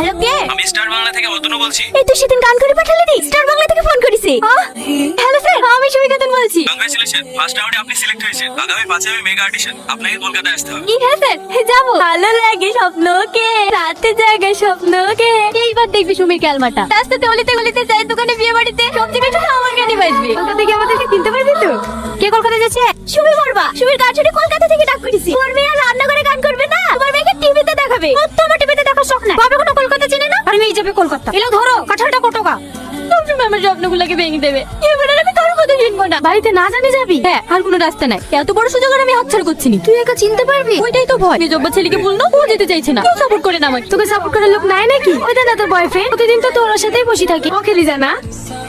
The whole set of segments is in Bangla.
হ্যালো কে? আমি স্টার বাংলা থেকে অতনু বলছি। এই তো সেদিন গান করে পাঠালে রে, স্টার বাংলা থেকে ফোন করেছে। হ্যালো স্যার, আমি সুমি খাতুন বলছি। কংগ্রেচুলেশন, ফার্স্ট রাউন্ডে আপনি সিলেক্ট হয়েছেন। আগামী 5 মে মেগা অডিশন, আপনাকে কলকাতায় আসতে হবে। কি? হ্যাঁ স্যার, যাবো। ভালো লাগে স্বপ্নকে, রাতে জায়গা স্বপ্নকে। এইবার দেখবি সুমির ক্যালমাটা। রাস্তাতে গলিতে গলিতে যাই, দোকানে বিয়ে বাড়িতে সব জায়গায় শুধু আমার গানই বাজবে। কলকাতা থেকে আমাদেরকে চিনতে পারবি তো? কে কলকাতা যাচ্ছে? সুমি বর্মা। সুমির গান শুনে কলকাতা থেকে ডাক করেছি। ওর মেয়ে আর রান্না করে গান করবে না, তোমার মেয়েকে টিভিতে দেখাবে। ও তো আমার টিভিতে দেখার শখ না। বাবা কোনো কলকাতা চেনে না, আর মেয়ে যাবে কলকাতা। এলো ধরো কাঠালটা কটকা। তুমি আমার স্বপ্নগুলোকে ভেঙে দেবে। এবার আর আমি কারোর কথা শুনবো না। বাড়িতে না জানি যাবি? হ্যাঁ, আর কোনো রাস্তা নাই। এত বড় সুযোগ আর আমি হাতছাড়া করছি না। তুই একা চিনতে পারবি? ওইটাই তো ভয়। নিজব্বা ছেলেকে বললো, ও যেতে চাইছে না। কেউ সাপোর্ট করে না আমাকে। তোকে সাপোর্ট করার লোক নাই নাকি? ওই না তোর বয়ফ্রেন্ড, প্রতিদিন তো তোর সাথেই বসে থাকে। ও খেলি জানা,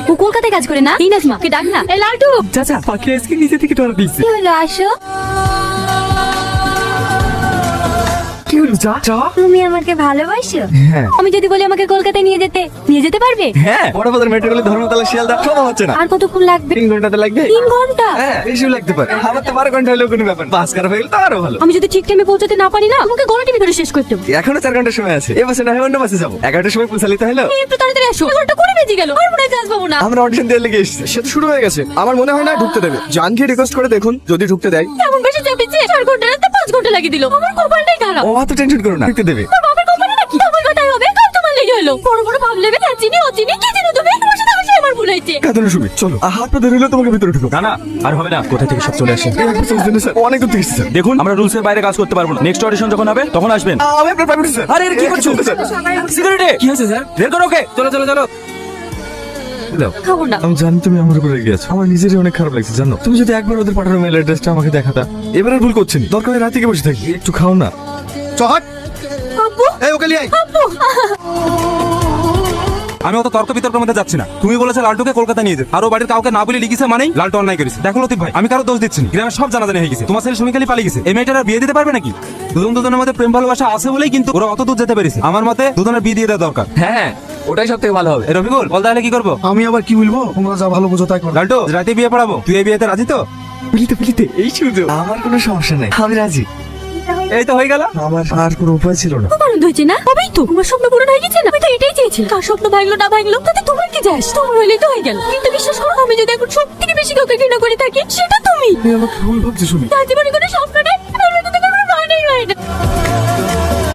ও কলকাতায় কাজ করে না। ইনাসমা কে ডাক না। এই লালটু, চাচা পাখি আজকে নিচে থেকে ধরা দিচ্ছে। কি হলো? আসো। কি হলো? চা চা। তুমি আমাকে ভালোবাসো? হ্যাঁ আমি যদি বলি আমাকে কলকাতায় নিয়ে যেতে পারবে? হ্যাঁ, বড় বাজার মেট্রো গেলে ধর্মতলা শিয়ালদা সব হচ্ছে না। আর কতক্ষণ লাগবে? 3 ঘন্টাতে লাগবে। 3 ঘন্টা? হ্যাঁ, বেশিও লাগতে পারে। আমার তো 12 ঘন্টা হলেও কোনো ব্যাপার। পাস করা হয়ে গেলে তো আরো ভালো। আমি যদি ঠিক টাইমে পৌঁছাতে না পারি না, আমাকে গলাটি ভিতরে শেষ করতে হবে। এখনো 4 ঘন্টা সময় আছে। এই বাসে না হয় অন্য বাসে যাবো। 11টার সময় পৌঁছালে তো হলো। একটু তাড়াতাড়ি আসো, ঘন্টা করে বেজে গেল। আর মনে হয় চান্স পাবো না। আমরা অডিশন দিয়ে লেগে এসেছি। সে তো শুরু হয়ে গেছে। আমার মনে হয় না ঢুকতে দেবে। জানকে রিকোয়েস্ট করে দেখুন, যদি ঢুকতে দেয়। এমন বেশি চাপিয়েছে, 4 ঘন্টা রাস্তা 5 ঘন্টা লাগিয়ে দিল। আমার কপালটাই খারাপ। ও অত টেনশন করো না, ঢুকতে দেবে। তোর বাবার কোম্পানি নাকি? তোমার কথাই হবে, কাল তোমার লেগে হলো। বড় বড় ভাব লেবে চিনি অচিনি কি যেন তুমি তোমার সাথে আমার আমার ভুল হয়েছে। কাঁদানো সুমি, চলো। হাত পা ধরে হলেও তোমাকে ভিতরে ঢুকো। না না, আর হবে না। কোথা থেকে সব চলে আসে? স্যার, অনেক দূর থেকে এসেছে, স্যার। দেখুন, আমরা রুলস এর বাইরে কাজ করতে পারবো না। নেক্সট অডিশন যখন হবে তখন আসবেন। আমি আপনার প্রাইভেট স্যার। আরে এর কি করছো? সিকিউরিটি কি হয়েছে স্যার? বের করো ওকে। চলো চলো চলো। খাবো না। আমি জানি তুমি আমার উপরে রেগে আছো। আমার নিজেরই অনেক খারাপ লাগছে, জানো। তুমি যদি একবার ওদের পাঠানো মেল অ্যাড্রেসটা আমাকে দেখাতা। এবার আর ভুল করছি না। দরকার হয় রাতে গিয়ে বসে থাকি। একটু খাও না। চহাট। আব্বু, এই ওকালি আই। আব্বু। আমি অত তর্ক বিতর্কের মধ্যে যাচ্ছি না। তুমি বলেছে লালটুকে কলকাতা নিয়ে যেতে, আর ও বাড়ির কাউকে না বলে লিখেছে মানেই লালটু অন্যায় করেছে। দেখো লতিফ ভাই, আমি কারো দোষ দিচ্ছি না। গ্রামের সব জানাজানি হয়ে গেছে। তোমার ছেলে সুমি খালি পালিয়ে গেছে। এই মেয়েটার আর বিয়ে দিতে পারবে নাকি? দুজনের মধ্যে প্রেম ভালোবাসা আছে বলেই কিন্তু ওরা অত দূর যেতে পেরেছে। আমার মতে দুজনের বিয়ে দিয়ে দেওয়া দরকার। হ্যাঁ, ওটাই সব থেকে ভালো হবে। এই রবিকুল, বল তাহলে কি করবো? আমি আবার কি বলবো? তোমরা যা ভালো বোঝো তাই করো। লালটু, রাতে বিয়ে পড়াবো। তুই এই বিয়েতে রাজি তো? প্লিতে এই সুযোগ। আমার কোনো সমস্যা নাই, আমি রাজি। এই তো হয়ে গেল। আমার আর কোনো উপায় ছিল না। তোমার হয়েছে না? হবেই তো। তোমার স্বপ্ন পূরণ হয়ে গেছে না? আমি তো এটাই চেয়েছিলাম। কার স্বপ্ন ভাঙলো না ভাঙলো তাতে তোমার কি যায়? তোমার হইলেই তো হয়ে গেল। কিন্তু বিশ্বাস করো, আমি যদি এখন সব থেকে বেশি কাউকে ঘৃণা করে থাকি, সেটা তুমি। তুমি আমাকে ভুল ভাবছো সুমি। তার জীবনে কোনো স্বপ্ন নেই, আমার তো কোনো ভয় নেই।